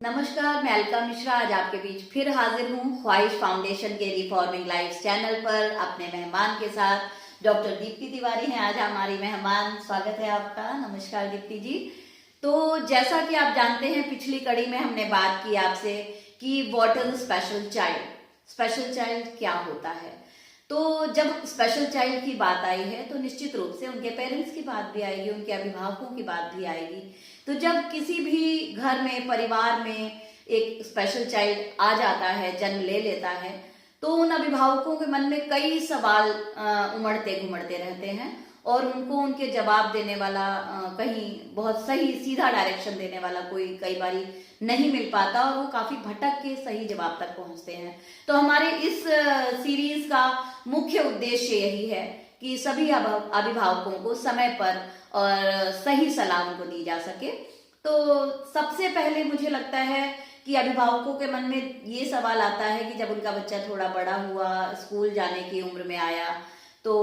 नमस्कार, मैं अलका मिश्रा आज आपके बीच फिर हाजिर हूँ ख्वाहिश फाउंडेशन के रिफॉर्मिंग लाइफ चैनल पर अपने मेहमान के साथ। डॉक्टर दीप्ति तिवारी हैं आज हमारी मेहमान। स्वागत है आपका। नमस्कार दीप्ति जी। तो जैसा कि आप जानते हैं, पिछली कड़ी में हमने बात की आपसे कि what is special child, special child क्या होता है। तो जब स्पेशल चाइल्ड की बात आई है तो निश्चित रूप से उनके पेरेंट्स की बात भी आएगी, उनके अभिभावकों की बात भी आएगी। तो जब किसी भी घर में, परिवार में एक स्पेशल चाइल्ड आ जाता है, जन्म ले लेता है, तो उन अभिभावकों के मन में कई सवाल उमड़ते घुमड़ते रहते हैं और उनको उनके जवाब देने वाला कहीं बहुत सही सीधा डायरेक्शन देने वाला कोई कई बारी नहीं मिल पाता और वो काफी भटक के सही जवाब तक पहुंचते हैं। तो हमारे इस सीरीज का मुख्य उद्देश्य यही है कि सभी अभिभावकों को समय पर और सही सलाह उनको दी जा सके। तो सबसे पहले मुझे लगता है कि अभिभावकों के मन में ये सवाल आता है कि जब उनका बच्चा थोड़ा बड़ा हुआ, स्कूल जाने की उम्र में आया, तो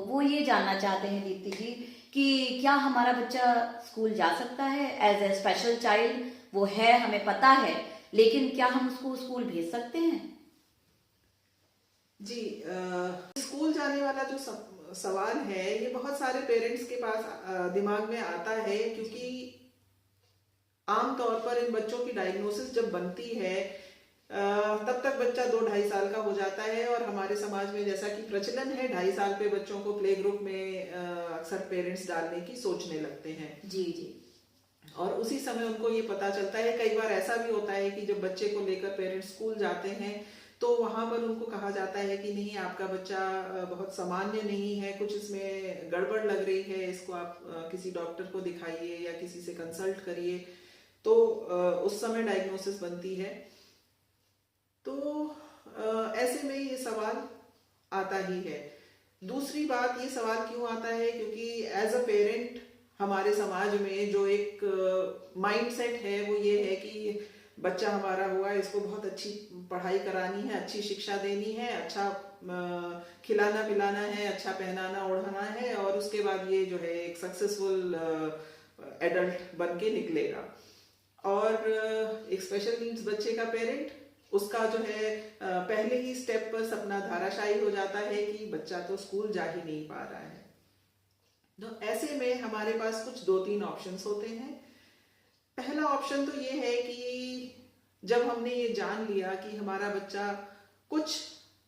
वो ये जानना चाहते हैं दीप्ति जी कि क्या हमारा बच्चा स्कूल जा सकता है एज ए स्पेशल चाइल्ड। वो है, हमें पता है, लेकिन क्या हम उसको स्कूल भेज सकते हैं? जी, स्कूल जाने वाला जो सवाल है ये बहुत सारे पेरेंट्स के पास दिमाग में आता है, क्योंकि आमतौर पर इन बच्चों की डायग्नोसिस जब बनती है तब तक बच्चा 2-2.5 साल का हो जाता है। और हमारे समाज में जैसा कि प्रचलन है, 2.5 साल पे बच्चों को प्ले ग्रुप में अक्सर पेरेंट्स डालने की सोचने लगते हैं। जी जी। और उसी समय उनको ये पता चलता है, कई बार ऐसा भी होता है कि जब बच्चे को लेकर पेरेंट्स स्कूल जाते हैं तो वहां पर उनको कहा जाता है कि नहीं, आपका बच्चा बहुत सामान्य नहीं है, कुछ इसमें गड़बड़ लग रही है, इसको आप किसी डॉक्टर को दिखाइए या किसी से कंसल्ट करिए। तो उस समय डायग्नोसिस बनती है। तो ऐसे में ये सवाल आता ही है। दूसरी बात, ये सवाल क्यों आता है, क्योंकि एज अ पेरेंट हमारे समाज में जो एक माइंडसेट है वो ये है कि बच्चा हमारा हुआ, इसको बहुत अच्छी पढ़ाई करानी है, अच्छी शिक्षा देनी है, अच्छा खिलाना पिलाना है, अच्छा पहनाना ओढ़ाना है, और उसके बाद ये जो है एक सक्सेसफुल एडल्ट बन के निकलेगा। और एक स्पेशल नीड्स बच्चे का पेरेंट, उसका जो है पहले ही स्टेप पर सपना धाराशायी हो जाता है कि बच्चा तो स्कूल जा ही नहीं पा रहा है। तो ऐसे में हमारे पास कुछ 2-3 ऑप्शंस होते हैं। पहला ऑप्शन तो ये है कि जब हमने ये जान लिया कि हमारा बच्चा कुछ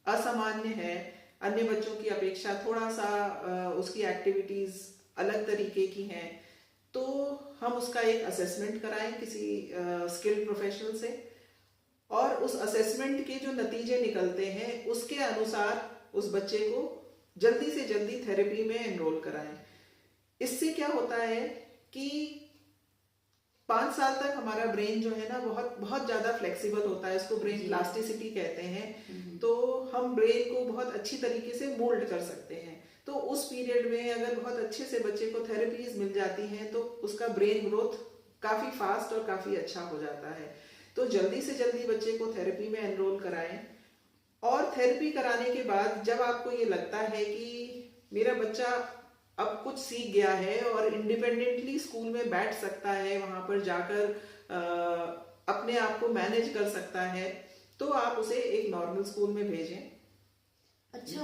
असामान्य है, अन्य बच्चों की अपेक्षा थोड़ा सा उसकी एक्टिविटीज अलग तरीके की हैं, तो हम उसका एक असेसमेंट कराएं किसी स्किल्ड प्रोफेशनल से, और उस असेसमेंट के जो नतीजे निकलते हैं उसके अनुसार उस बच्चे को जल्दी से जल्दी थेरेपी में एनरोल कराएं। इससे क्या होता है कि 5 साल तक हमारा ब्रेन जो है ना बहुत बहुत ज्यादा फ्लेक्सिबल होता है, इसको ब्रेन प्लास्टिसिटी कहते हैं। तो हम ब्रेन को बहुत अच्छी तरीके से मोल्ड कर सकते हैं। तो उस पीरियड में अगर बहुत अच्छे से बच्चे को थेरेपीज मिल जाती हैं तो उसका ब्रेन ग्रोथ काफी फास्ट और काफी अच्छा हो जाता है। तो जल्दी से जल्दी बच्चे को थेरेपी में एनरोल कराएं। और थेरेपी कराने के बाद जब आपको ये लगता है कि मेरा बच्चा अब कुछ सीख गया है और इंडिपेंडेंटली स्कूल में बैठ सकता है, वहां पर जाकर अपने आप को मैनेज कर सकता है, तो आप उसे एक नॉर्मल स्कूल में भेजें। अच्छा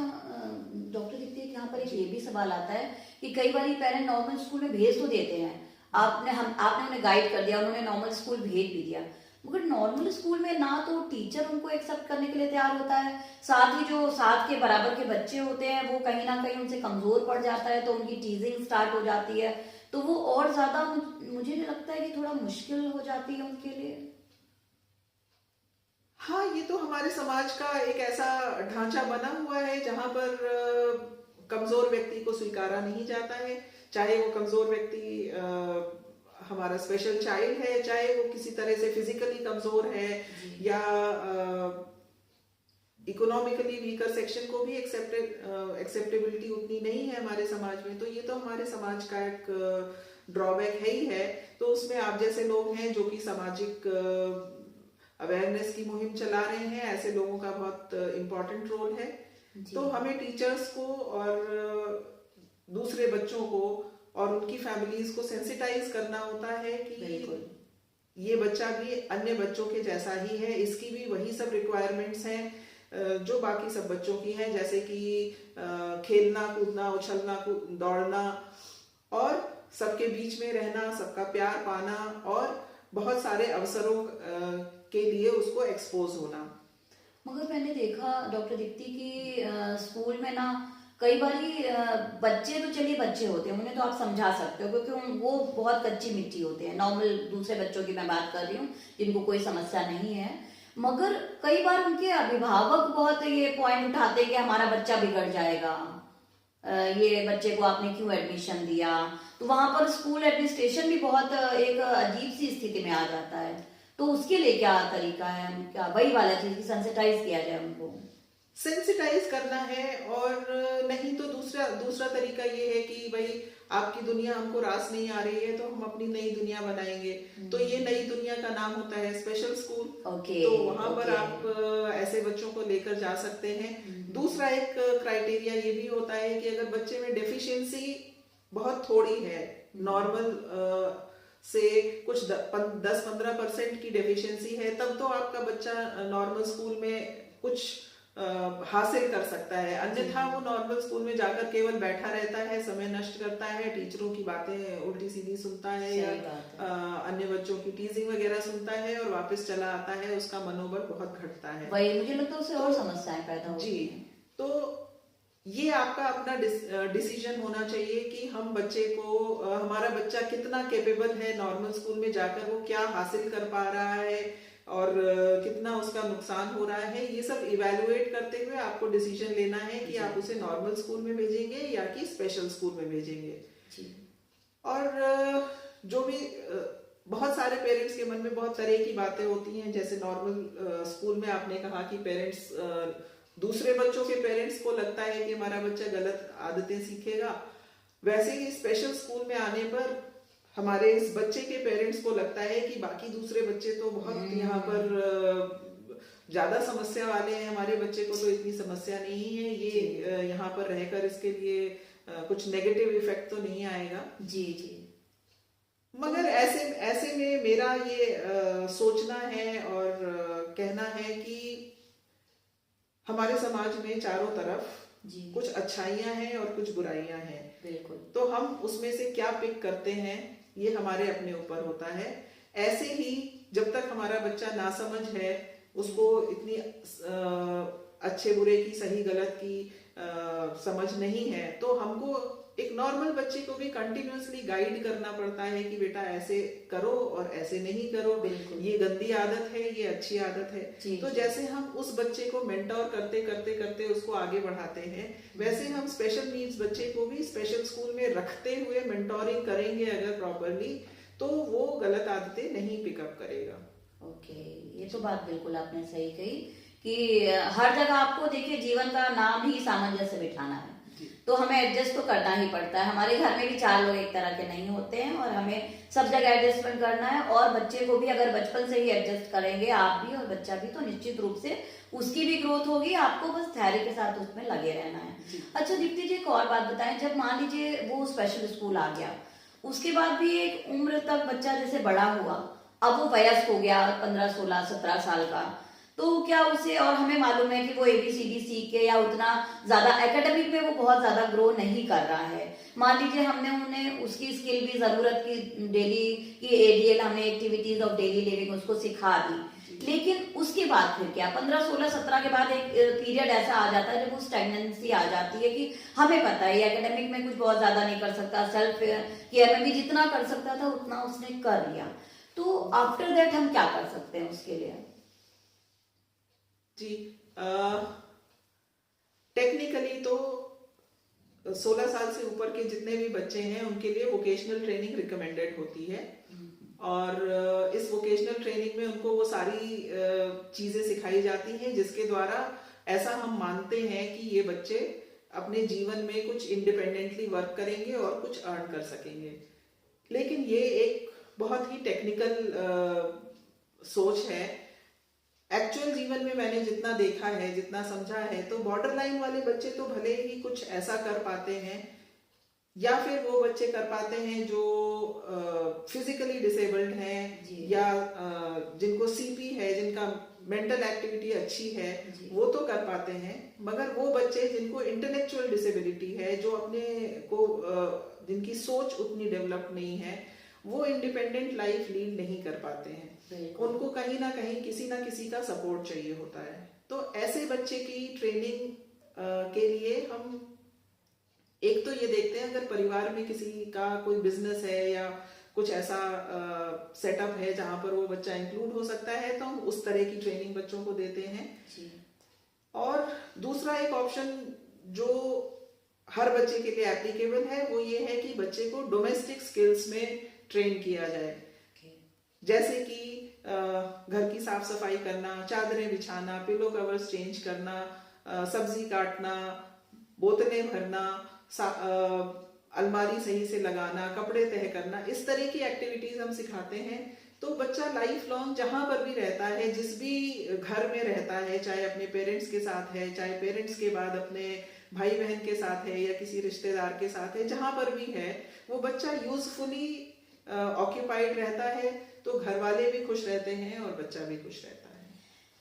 डॉक्टर दीप्ति, यहाँ पर एक ये भी सवाल आता है कि कई बार पेरेंट नॉर्मल स्कूल में भेज तो देते हैं, आपने उन्हें गाइड कर दिया, उन्होंने नॉर्मल स्कूल भेज भी दिया, मगर नॉर्मल स्कूल में ना तो टीचर उनको एक्सेप्ट करने के लिए तैयार होता है, साथ ही जो साथ के बराबर के बच्चे होते हैं वो कहीं ना कहीं उनसे कमजोर पड़ जाता है, तो उनकी टीजिंग स्टार्ट हो जाती है, तो वो और ज्यादा मुझे नहीं लगता है कि थोड़ा मुश्किल हो जाती है उनके लिए। हाँ, ये तो हमारे समाज का एक ऐसा ढांचा बना हुआ है जहां पर कमजोर व्यक्ति को स्वीकारा नहीं जाता है, चाहे वो कमजोर व्यक्ति हमारा स्पेशल चाइल्ड है, चाहे वो किसी तरह से फिजिकली कमजोर है या इकोनॉमिकली वीकर सेक्शन को भी एक्सेप्टेबिलिटी उतनी नहीं है हमारे समाज में। तो ये तो हमारे समाज का एक ड्रॉबैक है ही है। तो उसमें आप जैसे लोग हैं जो कि सामाजिक अवेयरनेस की मुहिम चला रहे हैं, ऐसे लोगों का बहुत इम्पोर्टेंट रोल है। तो हमें टीचर्स को और दूसरे बच्चों को और उनकी फैमिलीज को सेंसिटाइज करना होता है कि ये बच्चा भी अन्य बच्चों के जैसा ही है, इसकी भी वही सब रिक्वायरमेंट्स हैं जो बाकी सब बच्चों की हैं, जैसे कि खेलना कूदना, उछलना दौड़ना, और सबके बीच में रहना, सबका प्यार पाना, और बहुत सारे अवसरों के लिए उसको एक्सपोज होना। मगर मैंने देखा डॉक्टर दीप्ति की स्कूल में ना कई बारी बच्चे तो चलिए बच्चे होते हैं, उन्हें तो आप समझा सकते हो क्योंकि वो बहुत कच्ची मिट्टी होते हैं, नॉर्मल दूसरे बच्चों की मैं बात कर रही हूँ जिनको कोई समस्या नहीं है। मगर कई बार उनके अभिभावक बहुत ये पॉइंट उठाते हैं कि हमारा बच्चा बिगड़ जाएगा, ये बच्चे को आपने क्यों एडमिशन दिया। तो वहां पर स्कूल एडमिनिस्ट्रेशन भी बहुत एक अजीब सी स्थिति में आ जाता है। तो उसके लिए क्या तरीका है, हम क्या वही वाला चीज की सेंसिटाइज किया जाए उनको? सेंसिटाइज करना है, और नहीं तो दूसरा दूसरा तरीका ये है कि भाई आपकी दुनिया हमको रास नहीं आ रही है तो हम अपनी नई दुनिया बनाएंगे। तो ये नई दुनिया का नाम होता है स्पेशल स्कूल। तो वहां पर आप ऐसे बच्चों को लेकर जा सकते हैं। दूसरा एक क्राइटेरिया ये भी होता है कि अगर बच्चे में डेफिशिएंसी बहुत थोड़ी है, नॉर्मल से कुछ 10-15% की डेफिशिएंसी है, तब तो आपका बच्चा नॉर्मल स्कूल में कुछ हासिल कर सकता है। अन्यथा वो नॉर्मल स्कूल में जाकर केवल बैठा रहता है, समय नष्ट करता है, टीचरों की बातें उल्टी सीधी सुनता है, या अन्य बच्चों की टीजिंग वगैरह सुनता है और वापस चला आता है, उसका मनोबल बहुत घटता है। वही मुझे लगता है उससे और समस्याएं पैदा होती जी। तो ये आपका अपना डिसीजन होना चाहिए कि हम बच्चे को, हमारा बच्चा कितना कैपेबल है नॉर्मल स्कूल में जाकर, वो क्या हासिल कर पा रहा है और कितना उसका नुकसान हो रहा है। ये सब इवेलुएट करते हुए आपको डिसीजन लेना है कि आप उसे नॉर्मल स्कूल में भेजेंगे या कि स्पेशल स्कूल में भेजेंगे। और जो भी बहुत सारे पेरेंट्स के मन में बहुत तरह की बातें होती हैं। जैसे नॉर्मल स्कूल में आपने कहा कि पेरेंट्स, दूसरे बच्चों के पेरेंट्स को लगता है कि हमारा बच्चा गलत आदतें सीखेगा, वैसे ही स्पेशल स्कूल में आने पर हमारे इस बच्चे के पेरेंट्स को लगता है कि बाकी दूसरे बच्चे तो बहुत यहाँ पर ज्यादा समस्या वाले हैं, हमारे बच्चे को तो इतनी समस्या नहीं है, ये यहाँ पर रहकर इसके लिए कुछ नेगेटिव इफेक्ट तो नहीं आएगा। जी जी। मगर ऐसे में मेरा ये सोचना है और कहना है कि हमारे समाज में चारों तरफ कुछ अच्छाइयां हैं और कुछ बुराइयां हैं। बिल्कुल। तो हम उसमें से क्या पिक करते हैं ये हमारे अपने ऊपर होता है। ऐसे ही जब तक हमारा बच्चा नासमझ है, उसको इतनी अच्छे बुरे की, सही गलत की समझ नहीं है, तो हमको एक नॉर्मल बच्चे को भी कंटिन्यूअसली गाइड करना पड़ता है कि बेटा ऐसे करो और ऐसे नहीं करो, ये गंदी आदत है, ये अच्छी आदत है। तो जैसे हम उस बच्चे को मेंटोर करते करते करते उसको आगे बढ़ाते हैं, वैसे हम स्पेशल नीड्स बच्चे को भी स्पेशल स्कूल में रखते हुए मेंटोरिंग करेंगे अगर प्रॉपरली, तो वो गलत आदतें नहीं पिकअप करेगा। ओके, ये तो बात बिल्कुल आपने सही कही कि हर जगह आपको देखिए जीवन का नाम ही सामंजस्य बिठाना है, तो हमें एडजस्ट तो करना ही पड़ता है। हमारे घर में भी 4 लोग एक तरह के नहीं होते हैं और हमें सब जगह एडजस्टमेंट करना है। और बच्चे को भी अगर बचपन से ही एडजस्ट करेंगे आप भी और बच्चा भी, तो निश्चित रूप से उसकी भी ग्रोथ होगी। आपको बस धैर्य के साथ उसमें लगे रहना है। अच्छा दीप्ति जी, एक और बात बताएं, जब मान लीजिए वो स्पेशल स्कूल आ गया, उसके बाद भी एक उम्र तक बच्चा जैसे बड़ा हुआ, अब वो वयस्क हो गया 15, 16, 17 साल का, तो क्या उसे, और हमें मालूम है कि वो ABCD सीख के या उतना ज्यादा एकेडमिक में वो बहुत ज्यादा ग्रो नहीं कर रहा है, मान लीजिए हमने उन्हें उसकी स्किल भी जरूरत की डेली की ADL हमने एक्टिविटीज ऑफ डेली लिविंग उसको सिखा दी, लेकिन उसके बाद फिर क्या 15, 16, 17 के बाद एक पीरियड ऐसा आ जाता है जब वो स्टैग्नेंसी आ जाती है कि हमें पता है एकेडमिक में कुछ बहुत ज्यादा नहीं कर सकता, सेल्फ केयर में भी जितना कर सकता था उतना उसने कर लिया, तो आफ्टर दैट हम क्या कर सकते हैं उसके लिए? जी, टेक्निकली तो 16 साल से ऊपर के जितने भी बच्चे हैं उनके लिए वोकेशनल ट्रेनिंग रिकमेंडेड होती है। और इस वोकेशनल ट्रेनिंग में उनको वो सारी चीजें सिखाई जाती हैं जिसके द्वारा ऐसा हम मानते हैं कि ये बच्चे अपने जीवन में कुछ इंडिपेंडेंटली वर्क करेंगे और कुछ अर्न कर सकेंगे। लेकिन ये एक बहुत ही टेक्निकल सोच है। एक्चुअल जीवन में मैंने जितना देखा है, जितना समझा है, तो बॉर्डर लाइन वाले बच्चे तो भले ही कुछ ऐसा कर पाते हैं या फिर वो बच्चे कर पाते हैं जो फिजिकली डिसेबल्ड हैं जी। या जिनको सीपी है, जिनका मेंटल एक्टिविटी अच्छी है, जी। वो तो कर पाते हैं। मगर वो बच्चे जिनको इंटेलेक्चुअल डिसेबिलिटी है, जो अपने को जिनकी सोच उतनी डेवलप नहीं है, वो इंडिपेंडेंट लाइफ लीड नहीं कर पाते हैं। बिल्कुल। उनको कहीं ना कहीं किसी ना किसी का सपोर्ट चाहिए होता है। तो ऐसे बच्चे की ट्रेनिंग के लिए हम एक तो ये देखते हैं, अगर परिवार में किसी का कोई बिजनेस है या कुछ ऐसा सेटअप है जहां पर वो बच्चा इंक्लूड हो सकता है, तो हम उस तरह की ट्रेनिंग बच्चों को देते हैं। जी। और दूसरा एक ऑप्शन जो हर बच्चे के लिए एप्लीकेबल है, वो ये है कि बच्चे को डोमेस्टिक स्किल्स में ट्रेन किया जाए। जैसे कि घर की साफ सफाई करना, चादरें बिछाना, पिलो कवर्स चेंज करना, सब्जी काटना, बोतलें भरना, अलमारी सही से लगाना, कपड़े तह करना, इस तरह की एक्टिविटीज हम सिखाते हैं। तो बच्चा लाइफ लॉन्ग जहां पर भी रहता है, जिस भी घर में रहता है, चाहे अपने पेरेंट्स के साथ है, चाहे पेरेंट्स के बाद अपने भाई बहन के साथ है या किसी रिश्तेदार के साथ है, जहां पर भी है, वो बच्चा यूजफुली ऑक्यूपाइड रहता है। तो घर वाले भी खुश रहते हैं और बच्चा भी खुश रहता है।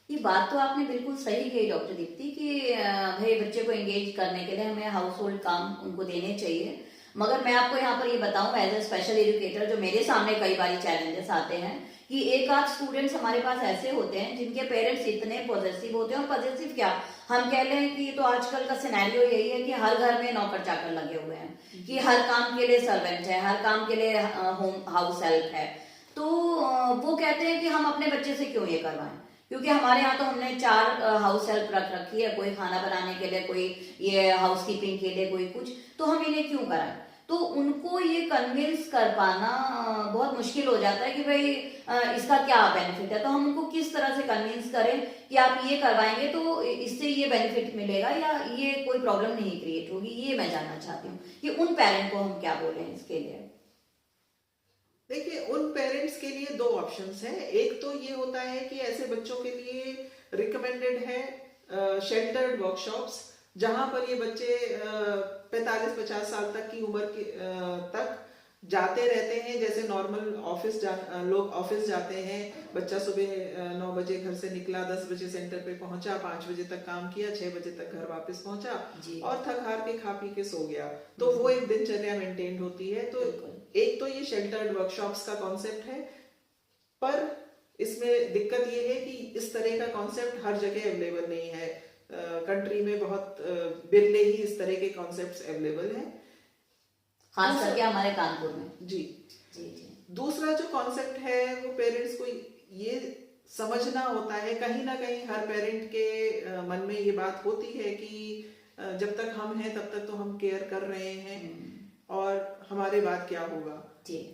ये बात तो आपने बिल्कुल सही कही डॉक्टर दीप्ति कि भाई बच्चे को एंगेज करने के लिए हमें हाउस होल्ड काम उनको देने चाहिए। मगर मैं आपको यहाँ पर ये बताऊं एज ए स्पेशल एजुकेटर, जो मेरे सामने कई बार चैलेंजेस आते हैं कि एक आध स्टूडेंट्स हमारे पास ऐसे होते हैं जिनके पेरेंट्स इतने पॉजिटिव होते हैं, और पॉजिटिव क्या हम कह लें कि तो आजकल का सिनेरियो यही है कि हर घर में नौकर चाकर लगे हुए हैं कि हर काम के लिए सर्वेंट है, हर काम के लिए होम हाउस हेल्प है। तो वो कहते हैं कि हम अपने बच्चे से क्यों ये करवाएं, क्योंकि हमारे यहाँ तो हमने 4 हाउस हेल्प रख रखी है, कोई खाना बनाने के लिए, कोई ये हाउस कीपिंग के लिए, कोई कुछ, तो हम इन्हें क्यों कराएं। तो उनको ये कन्विंस कर पाना बहुत मुश्किल हो जाता है कि भाई इसका क्या बेनिफिट है। तो हम उनको किस तरह से कन्विंस करें कि आप ये करवाएंगे तो इससे ये बेनिफिट मिलेगा या ये कोई प्रॉब्लम नहीं क्रिएट होगी, ये मैं जानना चाहती हूँ कि उन पेरेंट को हम क्या बोलें इसके लिए। देखिए, उन पेरेंट्स के लिए 2 ऑप्शंस हैं। एक तो ये होता है कि ऐसे बच्चों के लिए रिकमेंडेड है शेल्टर्ड वर्कशॉप्स, जहां पर ये बच्चे 45-50 साल तक की उम्र के तक जाते रहते हैं। जैसे नॉर्मल लोग ऑफिस जाते हैं, बच्चा सुबह 9 बजे घर से निकला, 10 बजे सेंटर पे पहुंचा, 5 बजे तक काम किया, 6 बजे तक घर वापस पहुंचा और थक हार के खा पी के सो गया। तो वो एक दिनचर्या मेंटेन होती है। तो एक तो ये शेल्टर्ड वर्कशॉप्स का कॉन्सेप्ट है, पर इसमें दिक्कत ये है कि इस तरह का कॉन्सेप्ट हर जगह अवेलेबल नहीं है। कंट्री में बहुत बिरले ही इस तरह के कॉन्सेप्ट्स अवेलेबल हैं, खास करके हमारे कानपुर में। जी जी जी। दूसरा जो कॉन्सेप्ट है वो पेरेंट्स को ये समझना होता है, कहीं ना कहीं हर पेरेंट के मन में ये बात होती है कि जब तक हम हैं तब तक तो हम केयर कर रहे हैं और हमारे बाद क्या होगा।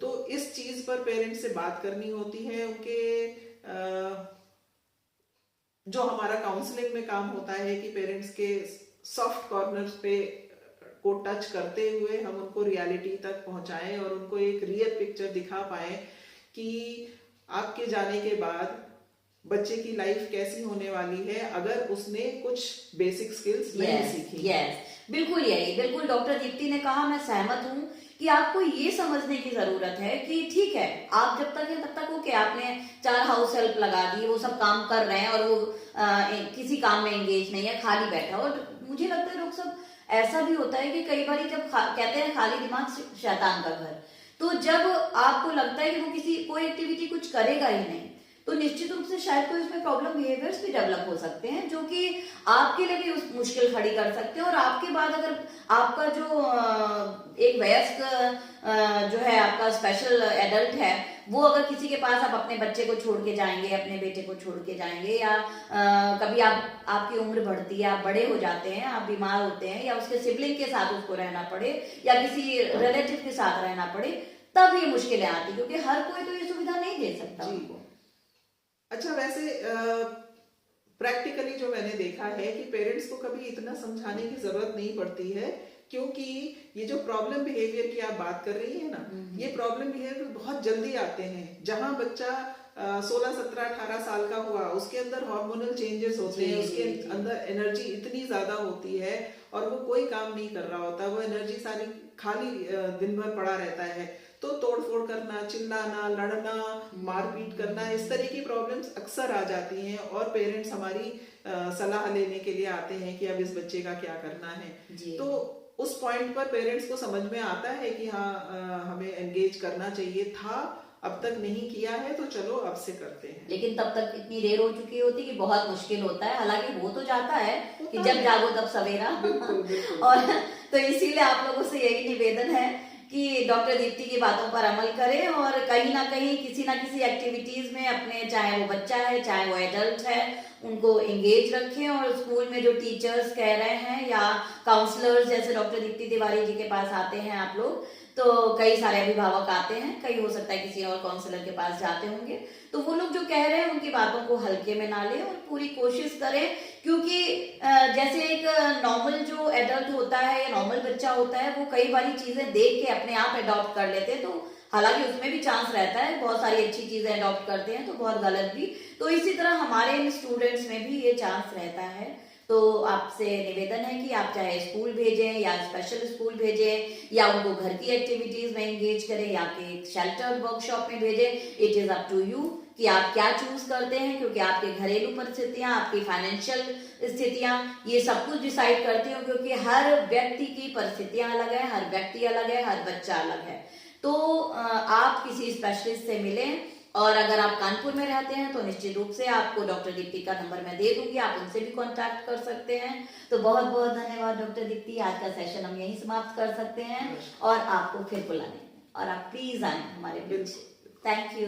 तो इस चीज पर पेरेंट्स से बात करनी होती है। उनके जो हमारा काउंसलिंग में काम होता है कि पेरेंट्स के सॉफ्ट कॉर्नर्स पे को टच करते हुए हम उनको रियलिटी तक पहुंचाएं और उनको एक रियल पिक्चर दिखा पाए कि आपके जाने के बाद बच्चे की लाइफ कैसी होने वाली है अगर उसने कुछ बेसिक स्किल्स नहीं सीखी। बिल्कुल यही, बिल्कुल डॉक्टर दीप्ति ने कहा, मैं सहमत हूँ कि आपको ये समझने की जरूरत है कि ठीक है, आप जब तक है तब तक ओके, आपने 4 हाउस हेल्प लगा दी, वो सब काम कर रहे हैं और वो किसी काम में एंगेज नहीं है, खाली बैठा। और मुझे लगता है लोग सब ऐसा भी होता है कि कई बार जब कहते हैं खाली दिमाग शैतान का घर, तो जब आपको लगता है कि वो कोई एक्टिविटी कुछ करेगा ही नहीं, तो निश्चित रूप से शायद कोई उसमें प्रॉब्लम बिहेवियर्स भी डेवलप हो सकते हैं जो कि आपके लिए भी मुश्किल खड़ी कर सकते हैं। और आपके बाद अगर आपका जो एक वयस्क जो है, आपका स्पेशल एडल्ट है, वो अगर किसी के पास आप अपने बच्चे को छोड़ के जाएंगे, अपने बेटे को छोड़ के जाएंगे, या कभी आपकी उम्र बढ़ती है, आप बड़े हो जाते हैं, आप बीमार होते हैं, या उसके सिबलिंग के साथ उसको रहना पड़े या किसी रिलेटिव के साथ रहना पड़े, तब ये मुश्किलें आती, क्योंकि हर कोई तो ये सुविधा नहीं दे सकता उनको। अच्छा, वैसे प्रैक्टिकली जो मैंने देखा है कि पेरेंट्स को कभी इतना समझाने की जरूरत नहीं पड़ती है, क्योंकि ये जो प्रॉब्लम बिहेवियर की आप बात कर रही है ना, ये प्रॉब्लम बिहेवियर बहुत जल्दी आते हैं। जहां बच्चा 16, 17, 18 साल का हुआ, उसके अंदर हार्मोनल चेंजेस होते हैं, उसके अंदर एनर्जी इतनी ज्यादा होती है और वो कोई काम नहीं कर रहा होता, वो एनर्जी सारी खाली दिन भर पड़ा रहता है, तो तोड़फोड़ करना, चिल्लाना, लड़ना, मारपीट करना, इस तरह की प्रॉब्लम्स अक्सर आ जाती हैं और पेरेंट्स हमारी सलाह लेने के लिए आते हैं कि अब इस बच्चे का क्या करना है। जी। तो उस पॉइंट पर पेरेंट्स को समझ में आता है कि हाँ हमें एंगेज करना चाहिए था, अब तक नहीं किया है तो चलो अब से करते हैं। लेकिन तब तक इतनी देर हो चुकी होती कि बहुत मुश्किल होता है, हालांकि हो तो जाता है कि होता जब है। जागो तब सवेरा। बिल्कुल बिल्कुल। और तो इसीलिए आप लोगों से यही निवेदन है कि डॉक्टर दीप्ति की बातों पर अमल करें और कहीं ना कहीं किसी ना किसी एक्टिविटीज में अपने, चाहे वो बच्चा है चाहे वो एडल्ट है, उनको एंगेज रखें। और स्कूल में जो टीचर्स कह रहे हैं या काउंसलर्स जैसे डॉक्टर दीप्ति तिवारी जी के पास आते हैं आप लोग, तो कई सारे अभिभावक आते हैं, कई हो सकता है किसी और काउंसलर के पास जाते होंगे, तो वो लोग जो कह रहे हैं उनकी बातों को हल्के में ना लें और पूरी कोशिश करें। क्योंकि जैसे एक नॉर्मल जो एडल्ट होता है या नॉर्मल बच्चा होता है, वो कई बारी चीजें देख के अपने आप अडॉप्ट कर लेते हैं, तो हालांकि उसमें भी चांस रहता है, बहुत सारी अच्छी चीजें अडॉप्ट करते हैं तो बहुत गलत भी, तो इसी तरह हमारे इन स्टूडेंट्स में भी ये चांस रहता है। तो आपसे निवेदन है कि आप चाहे स्कूल भेजें या स्पेशल स्कूल भेजें या उनको घर की एक्टिविटीज में एंगेज करें या कि शेल्टर वर्कशॉप में भेजें, it is up to you कि आप क्या चूज करते हैं। क्योंकि आपके घरेलू परिस्थितियां, आपकी फाइनेंशियल स्थितियां, ये सब कुछ डिसाइड करती हो, क्योंकि हर व्यक्ति की परिस्थितियां अलग है, हर व्यक्ति अलग है, हर बच्चा अलग है। तो आप किसी स्पेशलिस्ट से मिलें और अगर आप कानपुर में रहते हैं तो निश्चित रूप से आपको डॉक्टर दीप्ति का नंबर मैं दे दूंगी, आप उनसे भी कांटेक्ट कर सकते हैं। तो बहुत बहुत धन्यवाद डॉक्टर दीप्ति, आज का सेशन हम यहीं समाप्त कर सकते हैं और आपको फिर बुलाने और आप प्लीज आए हमारे बीच। Thank you.